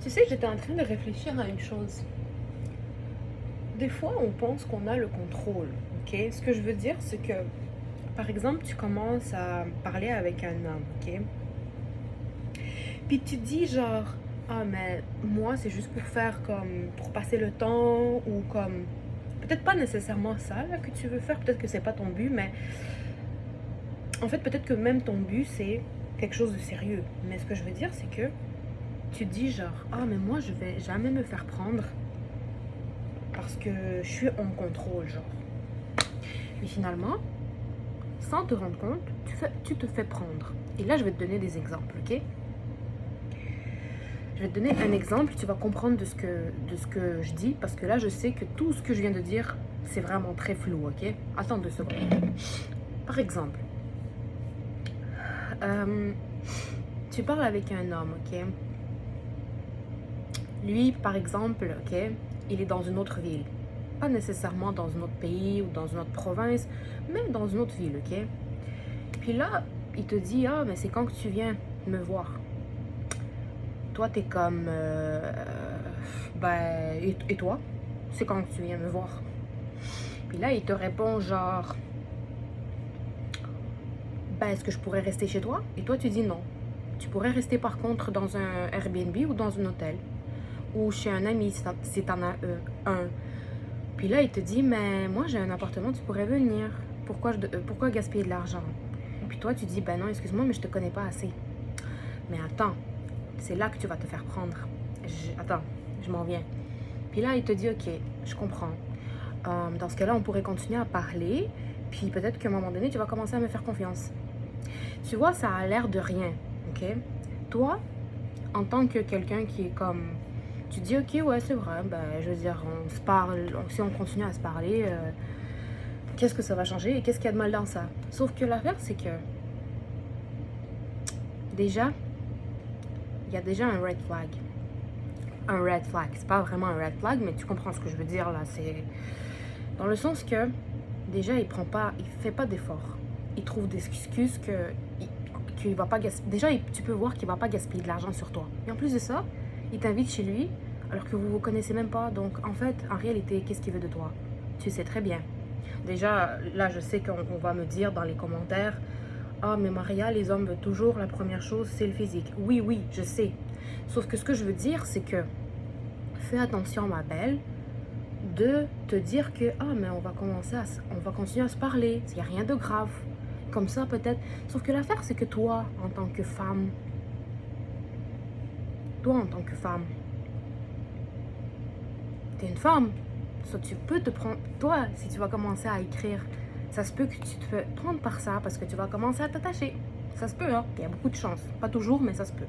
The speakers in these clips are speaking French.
Tu sais, j'étais en train de réfléchir à une chose. Des fois, on pense qu'on a le contrôle, ok? Ce que je veux dire, c'est que, par exemple, tu commences à parler avec un homme, ok? Puis tu dis genre, ah, mais moi, c'est juste pour faire comme, pour passer le temps, ou comme, peut-être pas nécessairement ça, là, que tu veux faire, peut-être que c'est pas ton but, mais en fait, peut-être que même ton but, c'est quelque chose de sérieux. Mais ce que je veux dire, c'est que tu dis genre, ah, mais moi, je vais jamais me faire prendre parce que je suis en contrôle, genre. Mais finalement, sans te rendre compte, tu te fais prendre. Et là, je vais te donner des exemples, ok? Je vais te donner un exemple, tu vas comprendre de ce que je dis, parce que là, je sais que tout ce que je viens de dire, c'est vraiment très flou, ok? Attends 2 secondes. Par exemple, euh, tu parles avec un homme, ok? Lui, par exemple, ok, il est dans une autre ville. Pas nécessairement dans un autre pays ou dans une autre province, mais dans une autre ville, ok? Puis là, il te dit, ah, mais c'est quand que tu viens me voir? Toi, t'es comme, ben, et toi? C'est quand que tu viens me voir? Puis là, il te répond genre, ben, est-ce que je pourrais rester chez toi? Et toi, tu dis non. Tu pourrais rester par contre dans un Airbnb ou dans un hôtel. Ou chez un ami si t'en as un. Puis là, il te dit, mais moi, j'ai un appartement, tu pourrais venir. Pourquoi gaspiller de l'argent? Puis toi, tu dis, ben non, excuse-moi, mais je te connais pas assez. Mais attends, c'est là que tu vas te faire prendre. Attends, je m'en viens. Puis là, il te dit, ok, je comprends. Dans ce cas-là, on pourrait continuer à parler. Puis peut-être qu'à un moment donné, tu vas commencer à me faire confiance. Tu vois, ça a l'air de rien, ok? Toi, en tant que quelqu'un qui est comme... Tu dis, ok, ouais, c'est vrai, ben, je veux dire, on se parle, si on continue à se parler, qu'est-ce que ça va changer et qu'est-ce qu'il y a de mal dans ça? Sauf que l'affaire, c'est que, déjà, il y a déjà un red flag. Un red flag, c'est pas vraiment un red flag, mais tu comprends ce que je veux dire là, c'est... Dans le sens que, déjà, il fait pas d'efforts. Il trouve des excuses qu'il va pas gaspiller. Déjà, tu peux voir qu'il va pas gaspiller de l'argent sur toi. Et en plus de ça, il t'invite chez lui alors que vous vous connaissez même pas. Donc, en fait, en réalité, qu'est-ce qu'il veut de toi? Tu sais très bien. Déjà, là, je sais qu'on va me dire dans les commentaires, ah, mais Maria, les hommes veulent toujours, la première chose, c'est le physique. Oui, oui, je sais. Sauf que ce que je veux dire, c'est que fais attention, ma belle, de te dire que, ah, mais on va continuer à se parler. Il n'y a rien de grave. Comme ça, peut-être. Sauf que l'affaire, c'est que toi, en tant que femme, t'es une femme. So, tu peux te prendre, toi, si tu vas commencer à écrire, ça se peut que tu te fais prendre par ça parce que tu vas commencer à t'attacher. Ça se peut, hein. Il y a beaucoup de chance. Pas toujours, mais ça se peut.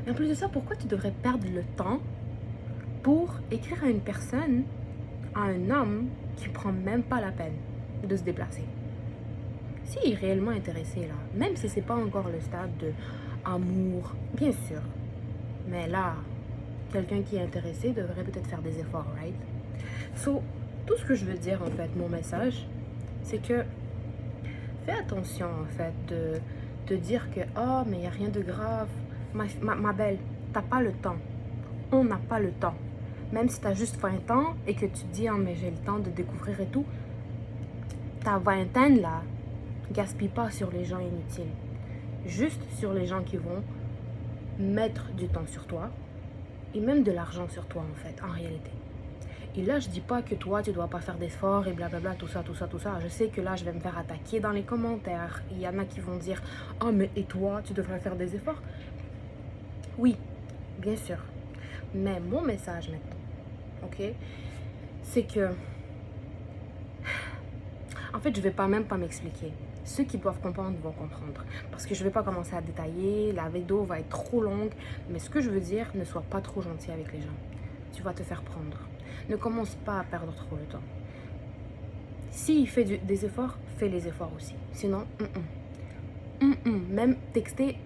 Et en plus de ça, pourquoi tu devrais perdre le temps pour écrire à une personne, à un homme qui prend même pas la peine de se déplacer? S'il est réellement intéressé, là, même si c'est pas encore le stade de amour, bien sûr. Mais là, quelqu'un qui est intéressé devrait peut-être faire des efforts, right? So, tout ce que je veux dire, en fait, mon message, c'est que fais attention, en fait, de te dire que, oh, mais il n'y a rien de grave. Ma belle, t'as pas le temps. On n'a pas le temps. Même si tu as juste 20 ans et que tu te dis, oh, mais j'ai le temps de découvrir et tout, ta vingtaine, là, gaspille pas sur les gens inutiles. Juste sur les gens qui vont mettre du temps sur toi et même de l'argent sur toi, en fait, en réalité. Et là, je dis pas que toi, tu dois pas faire d'efforts et blablabla, tout ça, tout ça, tout ça. Je sais que là, je vais me faire attaquer dans les commentaires. Il y en a qui vont dire, oh, mais et toi, tu devrais faire des efforts? Oui, bien sûr. Mais mon message maintenant, ok, c'est que, en fait, je vais même pas m'expliquer. Ceux qui doivent comprendre vont comprendre. Parce que je vais pas commencer à détailler, la vidéo va être trop longue. Mais ce que je veux dire, ne sois pas trop gentil avec les gens. Tu vas te faire prendre. Ne commence pas à perdre trop le temps. S'il fait des efforts, fais les efforts aussi. Sinon, même texter,